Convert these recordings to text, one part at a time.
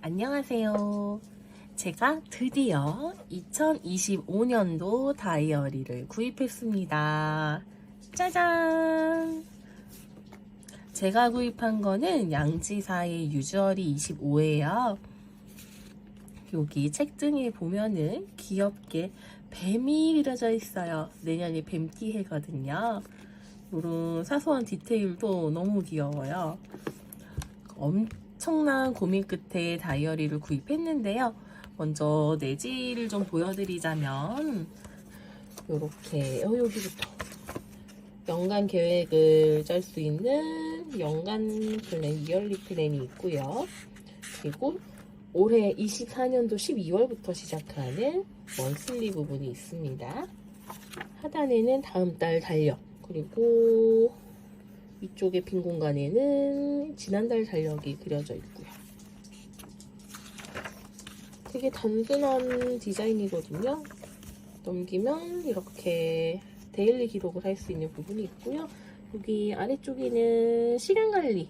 안녕하세요. 제가 드디어 2025년도 다이어리를 구입했습니다. 짜잔! 제가 구입한 거는 양지사의 유주얼이 25예요. 여기 책등에 보면은 귀엽게 뱀이 그려져 있어요. 내년이 뱀띠 해거든요. 이런 사소한 디테일도 너무 귀여워요. 엄청난 고민 끝에 다이어리를 구입했는데요. 먼저 내지를 좀 보여드리자면 이렇게 여기부터 연간 계획을 짤 수 있는 연간 플랜, 이얼리 플랜이 있고요. 그리고 올해 24년도 12월부터 시작하는 먼슬리 부분이 있습니다. 하단에는 다음 달 달력, 그리고 이쪽에 빈 공간에는 지난달 달력이 그려져 있고요. 되게 단순한 디자인이거든요. 넘기면 이렇게 데일리 기록을 할 수 있는 부분이 있고요. 여기 아래쪽에는 시간 관리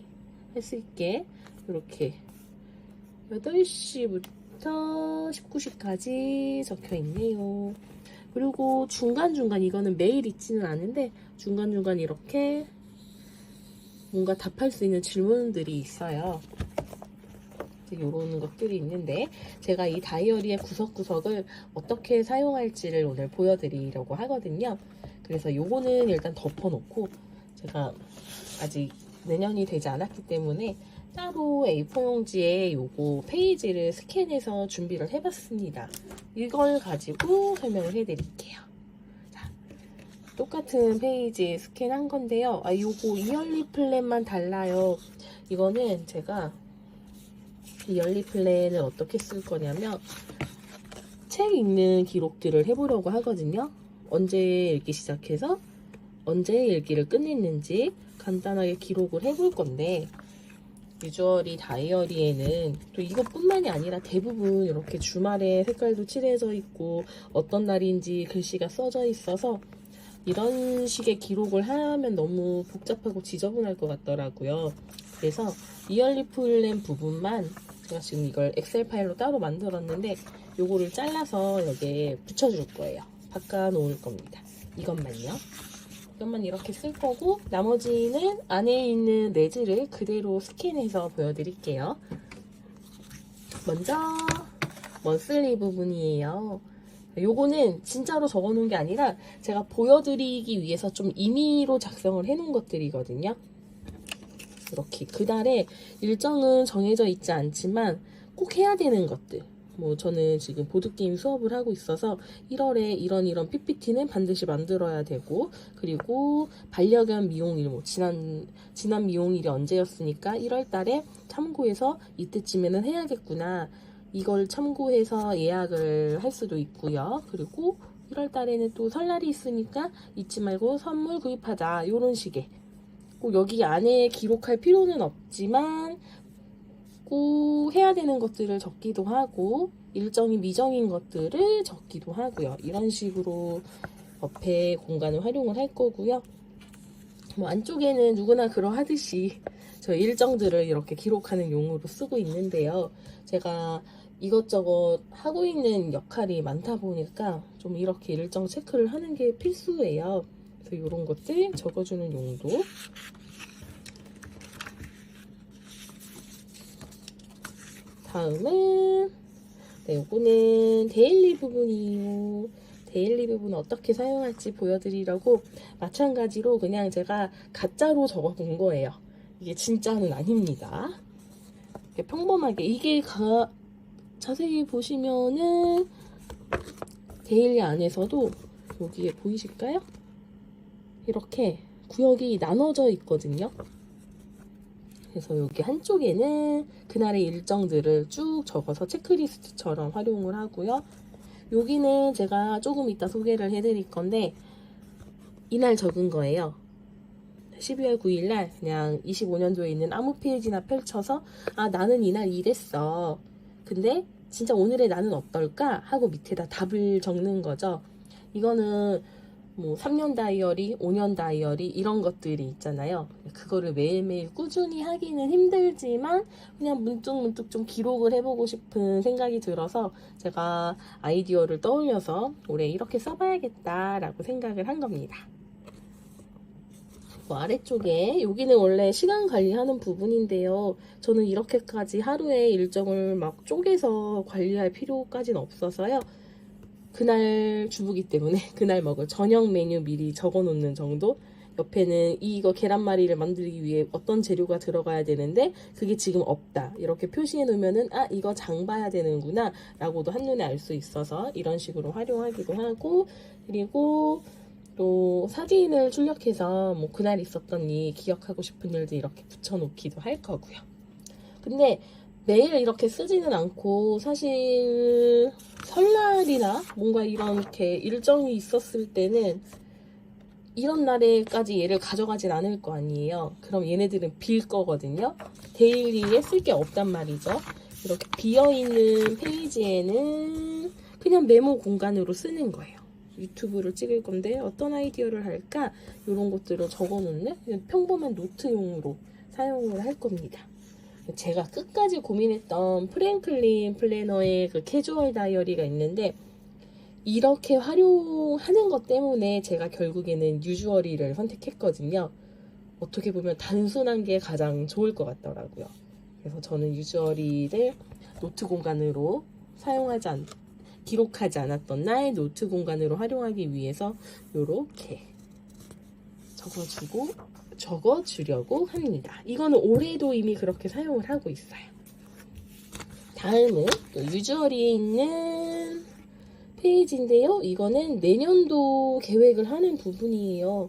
할 수 있게 이렇게 8시부터 19시까지 적혀 있네요. 그리고 중간중간, 이거는 매일 있지는 않은데 중간중간 이렇게 뭔가 답할 수 있는 질문들이 있어요. 이런 것들이 있는데, 제가 이 다이어리의 구석구석을 어떻게 사용할지를 오늘 보여드리려고 하거든요. 그래서 요거는 일단 덮어놓고, 제가 아직 내년이 되지 않았기 때문에 따로 A4 용지에 요거 페이지를 스캔해서 준비를 해봤습니다. 이걸 가지고 설명을 해드릴게요. 자, 똑같은 페이지 스캔한 건데요. 요거 이얼리 플랜만 달라요. 이거는 제가 이얼리 플랜을 어떻게 쓸 거냐면, 책 읽는 기록들을 해보려고 하거든요. 언제 읽기 시작해서 언제 읽기를 끝냈는지 간단하게 기록을 해볼 건데, 유주얼이 다이어리에는 또 이것뿐만이 아니라 대부분 이렇게 주말에 색깔도 칠해져 있고 어떤 날인지 글씨가 써져 있어서 이런 식의 기록을 하면 너무 복잡하고 지저분할 것 같더라고요. 그래서 이얼리 플랜 부분만 제가 지금 이걸 엑셀 파일로 따로 만들었는데 요거를 잘라서 여기에 붙여줄 거예요. 바꿔 놓을 겁니다. 이것만요. 이것만 이렇게 쓸 거고, 나머지는 안에 있는 내지를 그대로 스캔해서 보여드릴게요. 먼저 먼슬리 부분이에요. 요거는 진짜로 적어놓은 게 아니라 제가 보여드리기 위해서 좀 임의로 작성을 해놓은 것들이거든요. 이렇게 그달에 일정은 정해져 있지 않지만 꼭 해야 되는 것들, 뭐 저는 지금 보드게임 수업을 하고 있어서 1월에 이런 PPT는 반드시 만들어야 되고, 그리고 반려견 미용일, 뭐 지난 미용일이 언제였으니까 1월 달에 참고해서 이때쯤에는 해야겠구나, 이걸 참고해서 예약을 할 수도 있고요. 그리고 1월 달에는 또 설날이 있으니까 잊지 말고 선물 구입하자, 이런 식의, 꼭 여기 안에 기록할 필요는 없지만 꼭 해야 되는 것들을 적기도 하고 일정이 미정인 것들을 적기도 하고요. 이런 식으로 옆에 공간을 활용을 할 거고요. 뭐 안쪽에는 누구나 그러하듯이 저 일정들을 이렇게 기록하는 용으로 쓰고 있는데요. 제가 이것저것 하고 있는 역할이 많다 보니까 좀 이렇게 일정 체크를 하는 게 필수예요. 그래서 이런 것들 적어주는 용도. 다음은 요거는 데일리 부분이에요. 데일리 부분 어떻게 사용할지 보여드리려고 마찬가지로 그냥 제가 가짜로 적어둔 거예요. 이게 진짜는 아닙니다. 이렇게 평범하게, 이게 자세히 보시면은 데일리 안에서도 여기에 보이실까요? 이렇게 구역이 나눠져 있거든요. 그래서 여기 한쪽에는 그날의 일정들을 쭉 적어서 체크리스트처럼 활용을 하고요. 여기는 제가 조금 이따 소개를 해드릴 건데 이날 적은 거예요. 12월 9일날 그냥 25년도에 있는 아무 페이지나 펼쳐서, 나는 이날 이랬어, 근데 진짜 오늘의 나는 어떨까 하고 밑에다 답을 적는 거죠. 이거는 뭐 3년 다이어리, 5년 다이어리 이런 것들이 있잖아요. 그거를 매일매일 꾸준히 하기는 힘들지만 그냥 문득문득 좀 기록을 해보고 싶은 생각이 들어서 제가 아이디어를 떠올려서 올해 이렇게 써봐야겠다라고 생각을 한 겁니다. 아래쪽에 여기는 원래 시간 관리하는 부분인데요. 저는 이렇게까지 하루에 일정을 막 쪼개서 관리할 필요까지는 없어서요. 그날 주부기 때문에 그날 먹을 저녁 메뉴 미리 적어 놓는 정도. 옆에는 이거 계란말이를 만들기 위해 어떤 재료가 들어가야 되는데 그게 지금 없다 이렇게 표시해 놓으면은 아 이거 장 봐야 되는구나 라고도 한눈에 알 수 있어서 이런 식으로 활용하기도 하고, 그리고 또 사진을 출력해서 뭐 그날 있었던 일, 기억하고 싶은 일도 이렇게 붙여놓기도 할 거고요. 근데 매일 이렇게 쓰지는 않고 사실 설날이나 뭔가 이렇게 일정이 있었을 때는 이런 날에까지 얘를 가져가진 않을 거 아니에요. 그럼 얘네들은 빌 거거든요. 데일리에 쓸 게 없단 말이죠. 이렇게 비어있는 페이지에는 그냥 메모 공간으로 쓰는 거예요. 유튜브를 찍을 건데 어떤 아이디어를 할까? 이런 것들을 적어놓는 그냥 평범한 노트용으로 사용을 할 겁니다. 제가 끝까지 고민했던 프랭클린 플래너의 그 캐주얼 다이어리가 있는데 이렇게 활용하는 것 때문에 제가 결국에는 유주어리를 선택했거든요. 어떻게 보면 단순한 게 가장 좋을 것 같더라고요. 그래서 저는 유주어리를 노트 공간으로 기록하지 않았던 나의 노트 공간으로 활용하기 위해서 이렇게 적어주려고 합니다. 이거는 올해도 이미 그렇게 사용을 하고 있어요. 다음은 또 유주어리에 있는 페이지인데요. 이거는 내년도 계획을 하는 부분이에요.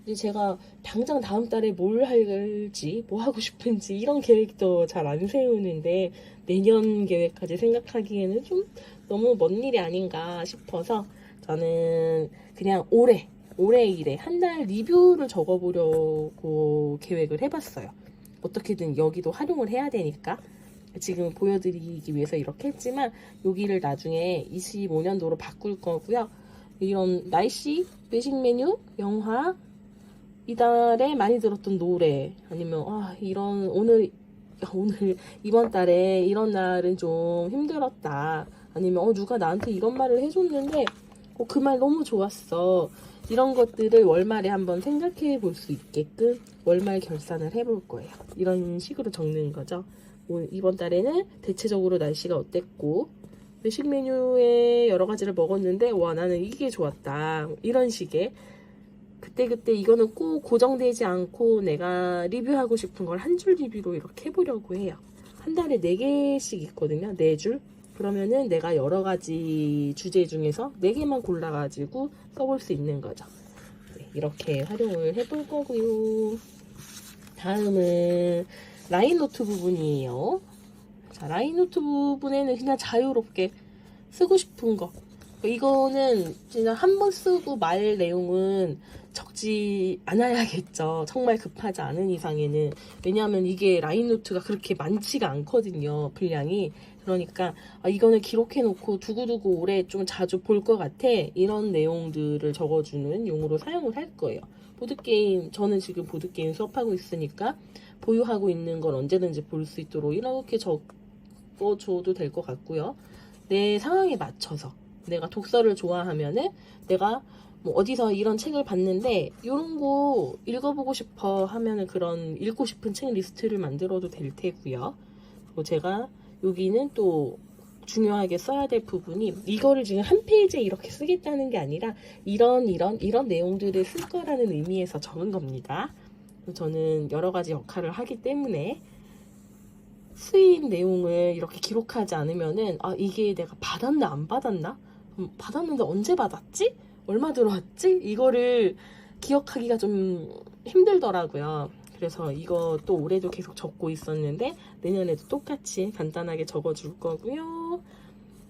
근데 제가 당장 다음 달에 뭘 할지, 뭐 하고 싶은지 이런 계획도 잘 안 세우는데 내년 계획까지 생각하기에는 좀 너무 먼 일이 아닌가 싶어서 저는 그냥 올해 일에 한 달 리뷰를 적어보려고 계획을 해봤어요. 어떻게든 여기도 활용을 해야 되니까 지금 보여드리기 위해서 이렇게 했지만 여기를 나중에 25년도로 바꿀 거고요. 이런 날씨, 외식 메뉴, 영화, 이달에 많이 들었던 노래, 아니면 오늘 이번 달에 이런 날은 좀 힘들었다, 아니면 누가 나한테 이런 말을 해줬는데 그 말 너무 좋았어, 이런 것들을 월말에 한번 생각해 볼 수 있게끔 월말 결산을 해볼 거예요. 이런 식으로 적는 거죠. 이번 달에는 대체적으로 날씨가 어땠고 외식 메뉴에 여러 가지를 먹었는데 와 나는 이게 좋았다, 이런 식의 그때 이거는 꼭 고정되지 않고 내가 리뷰하고 싶은 걸 한 줄 리뷰로 이렇게 해보려고 해요. 한 달에 4개씩 있거든요. 4줄. 그러면은 내가 여러 가지 주제 중에서 4개만 골라가지고 써볼 수 있는 거죠. 네, 이렇게 활용을 해볼 거고요. 다음은 라인노트 부분이에요. 자, 라인노트 부분에는 그냥 자유롭게 쓰고 싶은 거. 이거는 진짜 한 번 쓰고 말 내용은 적지 않아야겠죠. 정말 급하지 않은 이상에는. 왜냐하면 이게 라인노트가 그렇게 많지가 않거든요. 분량이. 그러니까 이거는 기록해놓고 두고두고 올해 좀 자주 볼 것 같아, 이런 내용들을 적어주는 용으로 사용을 할 거예요. 보드게임, 저는 지금 보드게임 수업하고 있으니까 보유하고 있는 걸 언제든지 볼 수 있도록 이렇게 적어줘도 될 것 같고요. 내 상황에 맞춰서 내가 독서를 좋아하면은 내가 뭐 어디서 이런 책을 봤는데 이런 거 읽어보고 싶어 하면은 그런 읽고 싶은 책 리스트를 만들어도 될 테고요. 그리고 제가 여기는 또 중요하게 써야 될 부분이, 이거를 지금 한 페이지에 이렇게 쓰겠다는 게 아니라 이런 내용들을 쓸 거라는 의미에서 적은 겁니다. 저는 여러 가지 역할을 하기 때문에 쓰인 내용을 이렇게 기록하지 않으면은 이게 내가 받았나 안 받았나? 받았는데 언제 받았지? 얼마 들어왔지? 이거를 기억하기가 좀 힘들더라고요. 그래서 이거 또 올해도 계속 적고 있었는데 내년에도 똑같이 간단하게 적어줄 거고요.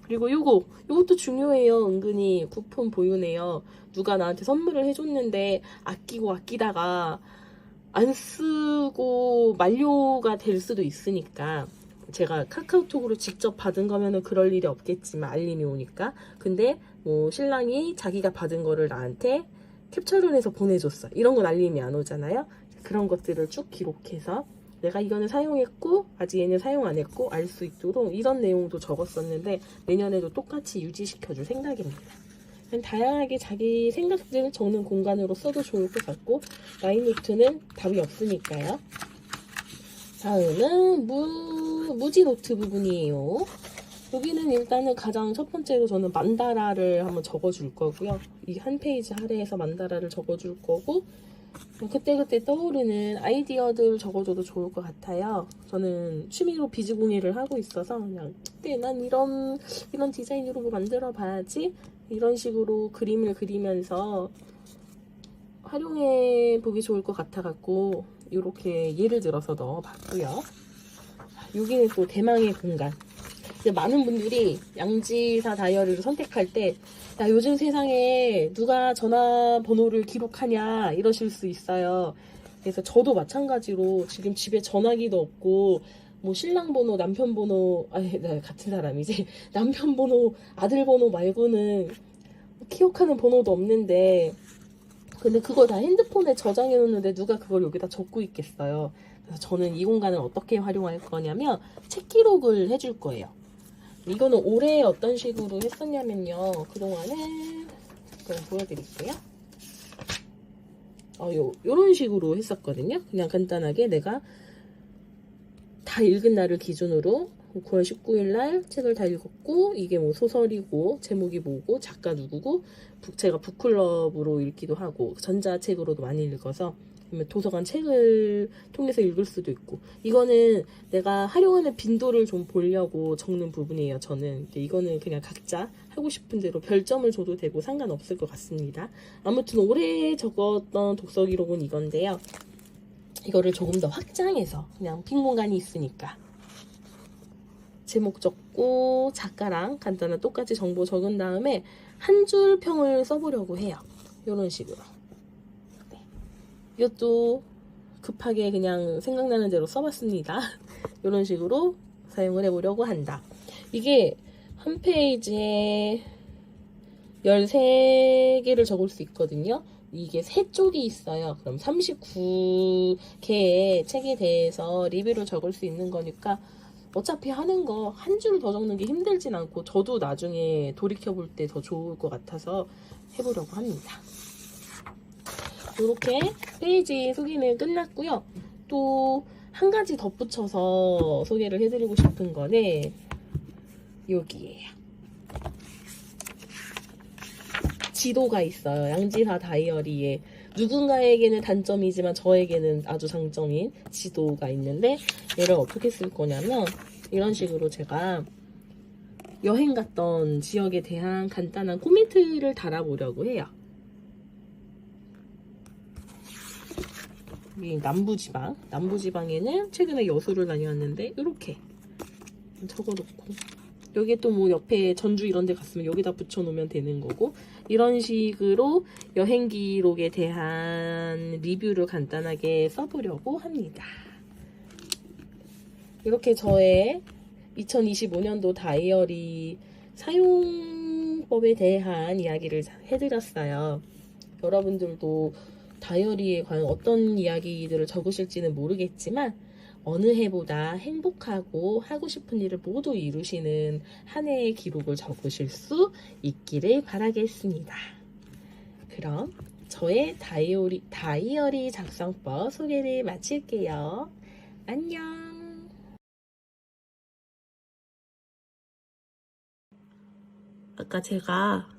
그리고 요것도 중요해요. 은근히 쿠폰 보유네요. 누가 나한테 선물을 해줬는데 아끼다가 안 쓰고 만료가 될 수도 있으니까, 제가 카카오톡으로 직접 받은 거면은 그럴 일이 없겠지만 알림이 오니까. 근데 뭐 신랑이 자기가 받은 거를 나한테 캡처를 해서 보내줬어. 이런 건 알림이 안 오잖아요. 그런 것들을 쭉 기록해서 내가 이거는 사용했고 아직 얘는 사용 안 했고 알 수 있도록 이런 내용도 적었었는데 내년에도 똑같이 유지시켜줄 생각입니다. 다양하게 자기 생각들을 적는 공간으로 써도 좋을 것 같고 라인노트는 답이 없으니까요. 다음은 무지 노트 부분이에요. 여기는 일단은 가장 첫 번째로 저는 만다라를 한번 적어줄 거고요. 이 한 페이지 아래에서 만다라를 적어줄 거고 그때그때 떠오르는 아이디어들 적어줘도 좋을 것 같아요. 저는 취미로 비즈공예를 하고 있어서 그냥 난 이런 디자인으로 뭐 만들어 봐야지 이런 식으로 그림을 그리면서 활용해 보기 좋을 것 같아 갖고 이렇게 예를 들어서 넣어봤고요. 여기는 또 대망의 공간. 많은 분들이 양지사 다이어리를 선택할 때 야, 요즘 세상에 누가 전화번호를 기록하냐 이러실 수 있어요. 그래서 저도 마찬가지로 지금 집에 전화기도 없고 뭐 신랑 번호, 남편 번호, 아니 같은 사람이지. 남편 번호, 아들 번호 말고는 기억하는 번호도 없는데 근데 그걸 다 핸드폰에 저장해 놓는데 누가 그걸 여기다 적고 있겠어요. 그래서 저는 이 공간을 어떻게 활용할 거냐면 책 기록을 해줄 거예요. 이거는 올해 어떤 식으로 했었냐면요. 그동안에 그럼 보여드릴게요. 요런 식으로 했었거든요. 그냥 간단하게 내가 다 읽은 날을 기준으로 9월 19일 날 책을 다 읽었고 이게 뭐 소설이고 제목이 뭐고 작가 누구고 제가 북클럽으로 읽기도 하고 전자책으로도 많이 읽어서 도서관 책을 통해서 읽을 수도 있고 이거는 내가 활용하는 빈도를 좀 보려고 적는 부분이에요. 저는 이거는 그냥 각자 하고 싶은 대로 별점을 줘도 되고 상관없을 것 같습니다. 아무튼 올해 적었던 독서 기록은 이건데요. 이거를 조금 더 확장해서 그냥 빈 공간이 있으니까 제목 적고 작가랑 간단한 똑같이 정보 적은 다음에 한 줄 평을 써보려고 해요. 이런 식으로. 이것도 급하게 그냥 생각나는 대로 써봤습니다. 이런 식으로 사용을 해보려고 한다. 이게 한 페이지에 13개를 적을 수 있거든요. 이게 3쪽이 있어요. 그럼 39개의 책에 대해서 리뷰를 적을 수 있는 거니까 어차피 하는 거 한 줄 더 적는 게 힘들진 않고 저도 나중에 돌이켜볼 때 더 좋을 것 같아서 해보려고 합니다. 이렇게 페이지 소개는 끝났고요. 또 한 가지 덧붙여서 소개를 해드리고 싶은 거는 여기에요. 지도가 있어요. 양지사 다이어리에 누군가에게는 단점이지만 저에게는 아주 장점인 지도가 있는데 얘를 어떻게 쓸 거냐면 이런 식으로 제가 여행 갔던 지역에 대한 간단한 코멘트를 달아보려고 해요. 이 남부지방에는 최근에 여수를 다녀왔는데 이렇게 적어놓고 여기 또 뭐 옆에 전주 이런 데 갔으면 여기다 붙여놓으면 되는 거고 이런 식으로 여행 기록에 대한 리뷰를 간단하게 써보려고 합니다. 이렇게 저의 2025년도 다이어리 사용법에 대한 이야기를 해드렸어요. 여러분들도 다이어리에 과연 어떤 이야기들을 적으실지는 모르겠지만 어느 해보다 행복하고 하고 싶은 일을 모두 이루시는 한 해의 기록을 적으실 수 있기를 바라겠습니다. 그럼 저의 다이어리 작성법 소개를 마칠게요. 안녕. 아까 제가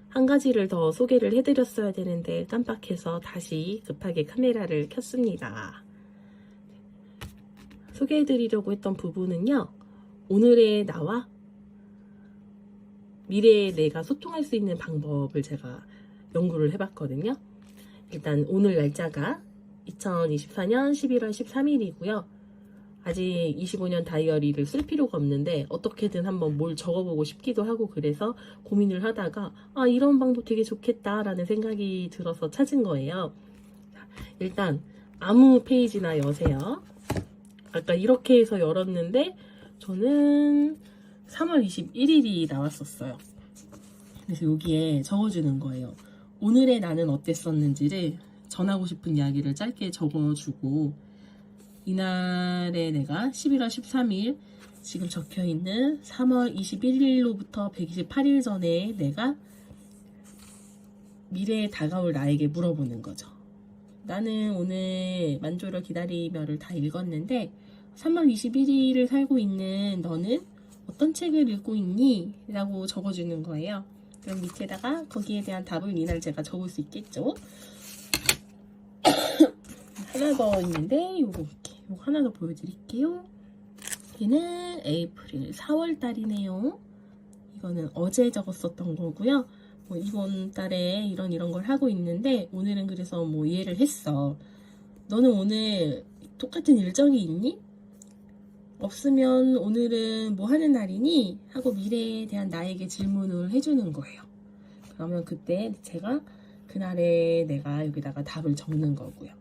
한 가지를 더 소개를 해드렸어야 되는데 깜빡해서 다시 급하게 카메라를 켰습니다. 소개해드리려고 했던 부분은요. 오늘의 나와 미래의 내가 소통할 수 있는 방법을 제가 연구를 해봤거든요. 일단 오늘 날짜가 2024년 11월 13일이고요. 아직 25년 다이어리를 쓸 필요가 없는데 어떻게든 한번 뭘 적어보고 싶기도 하고 그래서 고민을 하다가 이런 방법 되게 좋겠다 라는 생각이 들어서 찾은 거예요. 일단 아무 페이지나 여세요. 아까 이렇게 해서 열었는데 저는 3월 21일이 나왔었어요. 그래서 여기에 적어주는 거예요. 오늘의 나는 어땠었는지를 전하고 싶은 이야기를 짧게 적어주고, 이날에 내가 11월 13일 지금 적혀있는 3월 21일로부터 128일 전에 내가 미래에 다가올 나에게 물어보는 거죠. 나는 오늘 만조를 기다리며를 다 읽었는데 3월 21일을 살고 있는 너는 어떤 책을 읽고 있니? 라고 적어주는 거예요. 그럼 밑에다가 거기에 대한 답을 이날 제가 적을 수 있겠죠? 하나 더 있는데 요거 하나 더 보여드릴게요. 얘는 에이프릴 4월 달이네요. 이거는 어제 적었었던 거고요. 이번 달에 이런 걸 하고 있는데 오늘은 그래서 이해를 했어. 너는 오늘 똑같은 일정이 있니? 없으면 오늘은 뭐 하는 날이니? 하고 미래에 대한 나에게 질문을 해주는 거예요. 그러면 그때 제가 그날에 내가 여기다가 답을 적는 거고요.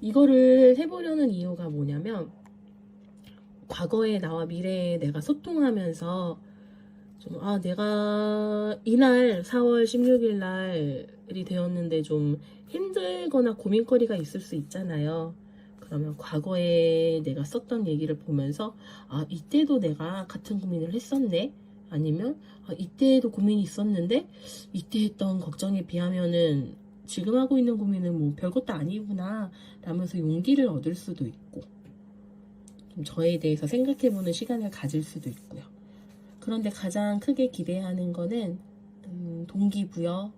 이거를 해보려는 이유가 뭐냐면 과거에 나와 미래에 내가 소통하면서 좀 내가 이날 4월 16일 날이 되었는데 좀 힘들거나 고민거리가 있을 수 있잖아요. 그러면 과거에 내가 썼던 얘기를 보면서 이때도 내가 같은 고민을 했었네. 아니면 이때도 고민이 있었는데 이때 했던 걱정에 비하면은 지금 하고 있는 고민은 뭐 별것도 아니구나 라면서 용기를 얻을 수도 있고 좀 저에 대해서 생각해보는 시간을 가질 수도 있고요. 그런데 가장 크게 기대하는 거는 동기부여,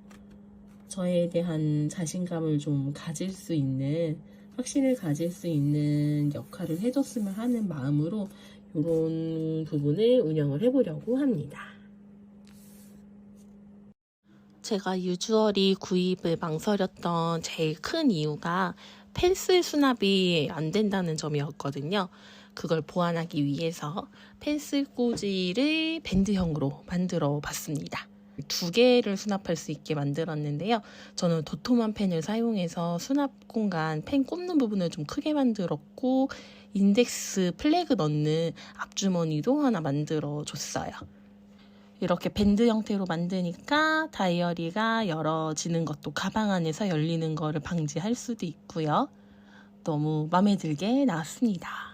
저에 대한 자신감을 좀 가질 수 있는, 확신을 가질 수 있는 역할을 해줬으면 하는 마음으로 이런 부분을 운영을 해보려고 합니다. 제가 유주얼이 구입을 망설였던 제일 큰 이유가 펜슬 수납이 안 된다는 점이었거든요. 그걸 보완하기 위해서 펜슬 꽂이를 밴드형으로 만들어 봤습니다. 2개를 수납할 수 있게 만들었는데요. 저는 도톰한 펜을 사용해서 수납 공간, 펜 꼽는 부분을 좀 크게 만들었고 인덱스 플래그 넣는 앞주머니도 하나 만들어 줬어요. 이렇게 밴드 형태로 만드니까 다이어리가 열어지는 것도 가방 안에서 열리는 거를 방지할 수도 있고요. 너무 마음에 들게 나왔습니다.